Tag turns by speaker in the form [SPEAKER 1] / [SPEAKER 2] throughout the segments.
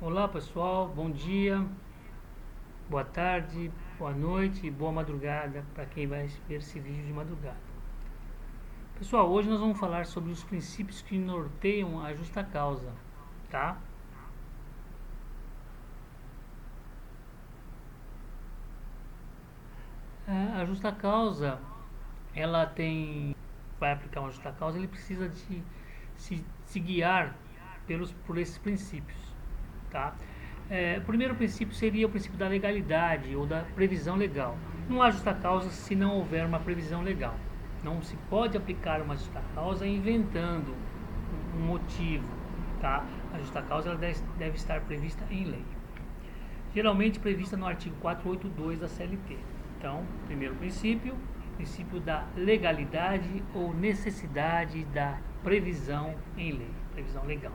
[SPEAKER 1] Olá pessoal, bom dia, boa tarde, boa noite e boa madrugada para quem vai ver esse vídeo de madrugada. Pessoal, hoje nós vamos falar sobre os princípios que norteiam a justa causa, tá? A justa causa, ela vai aplicar uma justa causa, ele precisa de se guiar por esses princípios, tá? O primeiro princípio seria o princípio da legalidade ou da previsão legal. Não há justa causa se não houver uma previsão legal. Não se pode aplicar uma justa causa inventando um motivo, tá? A justa causa ela deve estar prevista em lei, geralmente prevista no artigo 482 da CLT. Então, primeiro princípio da legalidade ou necessidade da previsão em lei, previsão legal.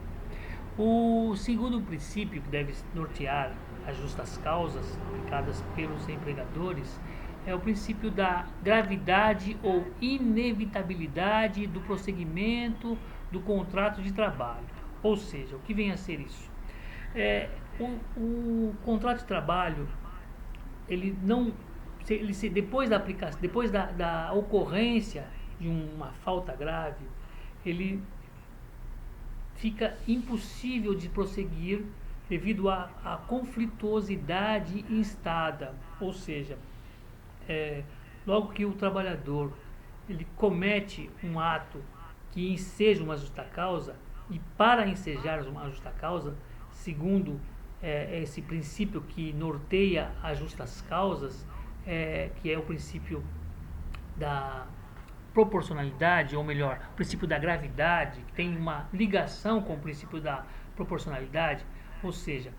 [SPEAKER 1] O segundo princípio que deve nortear as justas causas aplicadas pelos empregadores é o princípio da gravidade ou inevitabilidade do prosseguimento do contrato de trabalho. Ou seja, o que vem a ser isso? O contrato de trabalho, ele não, depois da aplicação, depois da ocorrência de uma falta grave, ele fica impossível de prosseguir devido à conflituosidade instada, ou seja, logo que o trabalhador ele comete um ato que enseja uma justa causa, e para ensejar uma justa causa, segundo esse princípio que norteia as justas causas, que é o princípio da proporcionalidade, ou melhor, o princípio da gravidade, que tem uma ligação com o princípio da proporcionalidade, ou seja,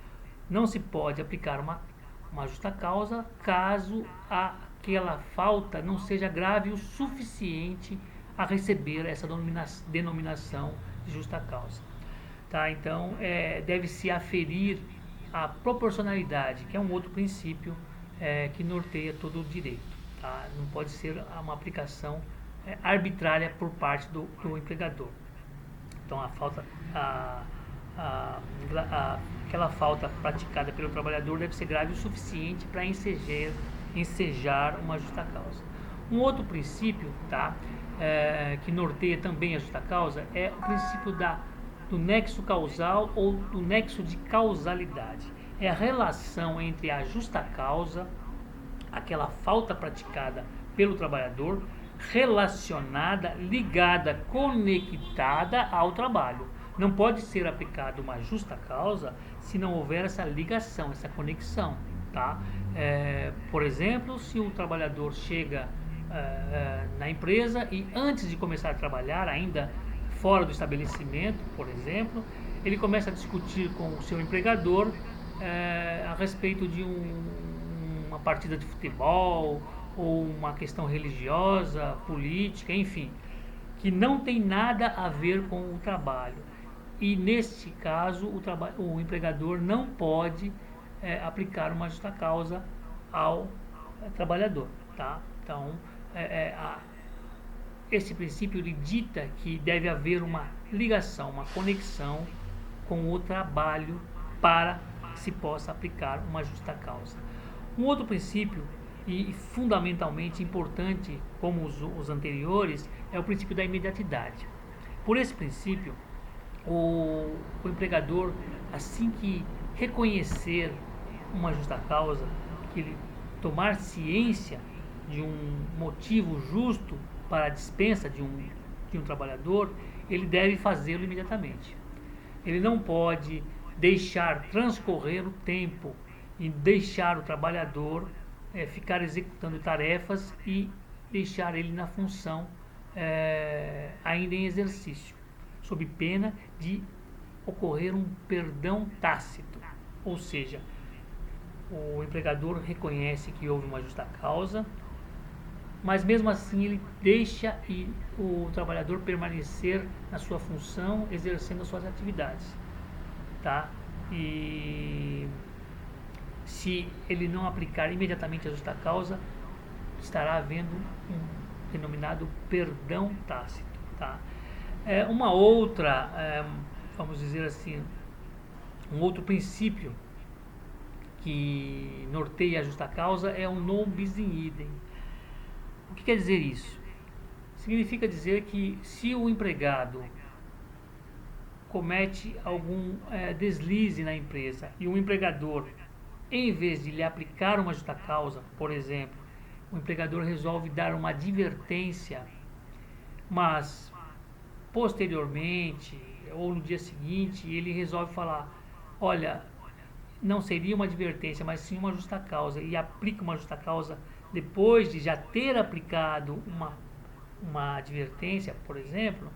[SPEAKER 1] não se pode aplicar uma justa causa caso aquela falta não seja grave o suficiente a receber essa denominação de justa causa. Tá? Então, deve-se aferir a proporcionalidade, que é um outro princípio que norteia todo o direito. Tá? Não pode ser uma aplicação arbitrária por parte do empregador. Então, aquela falta praticada pelo trabalhador deve ser grave o suficiente para ensejar uma justa causa. Um outro princípio, tá, que norteia também a justa causa é o princípio do nexo causal ou do nexo de causalidade. É a relação entre a justa causa, aquela falta praticada pelo trabalhador, relacionada, ligada, conectada ao trabalho. Não pode ser aplicada uma justa causa se não houver essa ligação, essa conexão. Tá? Por exemplo, se o trabalhador chega na empresa e antes de começar a trabalhar, ainda fora do estabelecimento, por exemplo, ele começa a discutir com o seu empregador a respeito de uma partida de futebol ou uma questão religiosa, política, enfim, que não tem nada a ver com o trabalho. E neste caso, o empregador não pode aplicar uma justa causa ao trabalhador. Tá? Então, esse princípio ele dita que deve haver uma ligação, uma conexão com o trabalho para que se possa aplicar uma justa causa. Um outro princípio, e fundamentalmente importante como os anteriores, é o princípio da imediatidade. Por esse princípio, o empregador, assim que reconhecer uma justa causa, que ele tomar ciência de um motivo justo para a dispensa de um trabalhador, ele deve fazê-lo imediatamente. Ele não pode deixar transcorrer o tempo e deixar o trabalhador ficar executando tarefas e deixar ele na função ainda em exercício, sob pena de ocorrer um perdão tácito, ou seja, o empregador reconhece que houve uma justa causa, mas mesmo assim ele deixa o trabalhador permanecer na sua função, exercendo as suas atividades, tá? E se ele não aplicar imediatamente a justa causa, estará havendo um denominado perdão tácito, tá? Uma outra, vamos dizer assim, Um outro princípio que norteia a justa causa é o non bis in idem. O que quer dizer isso? Significa dizer que se o empregado comete algum deslize na empresa e o empregador, em vez de lhe aplicar uma justa causa, por exemplo, o empregador resolve dar uma advertência, mas posteriormente ou no dia seguinte ele resolve falar: olha, não seria uma advertência, mas sim uma justa causa, e aplica uma justa causa depois de já ter aplicado uma advertência, por exemplo,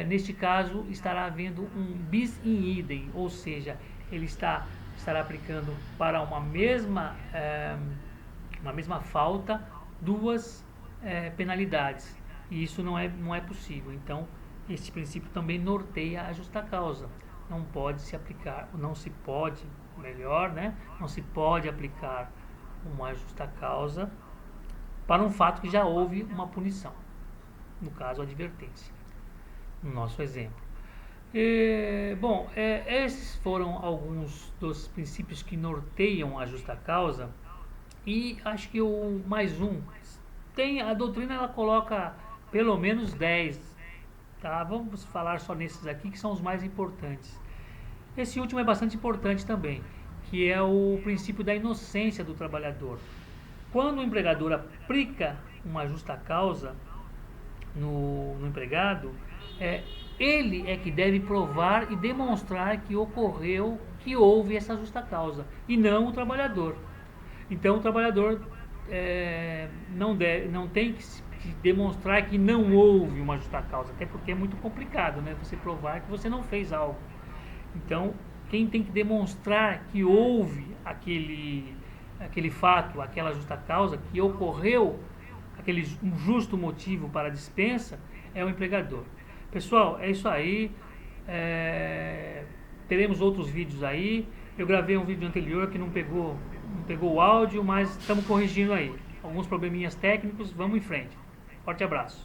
[SPEAKER 1] neste caso estará havendo um bis in idem, ou seja, ele estará aplicando para uma mesma falta duas penalidades, e isso não é possível. Então, este princípio também norteia a justa causa. Não pode se aplicar, não se pode, melhor, né? Não se pode aplicar uma justa causa para um fato que já houve uma punição, no caso a advertência, no nosso exemplo. Esses foram alguns dos princípios que norteiam a justa causa, e acho que mais um. A doutrina ela coloca pelo menos 10, tá? Vamos falar só nesses aqui que são os mais importantes. Esse último é bastante importante também, que é o princípio da inocência do trabalhador. Quando o empregador aplica uma justa causa no empregado, ele é que deve provar e demonstrar que houve essa justa causa, e não o trabalhador. Então o trabalhador não tem que demonstrar que não houve uma justa causa, até porque é muito complicado, né, você provar que você não fez algo. Então, quem tem que demonstrar que houve aquele fato, aquela justa causa, que ocorreu um justo motivo para a dispensa, é o empregador. Pessoal, é isso aí. Teremos outros vídeos aí. Eu gravei um vídeo anterior que não pegou o áudio, mas estamos corrigindo aí. Alguns probleminhas técnicos, vamos em frente. Forte abraço.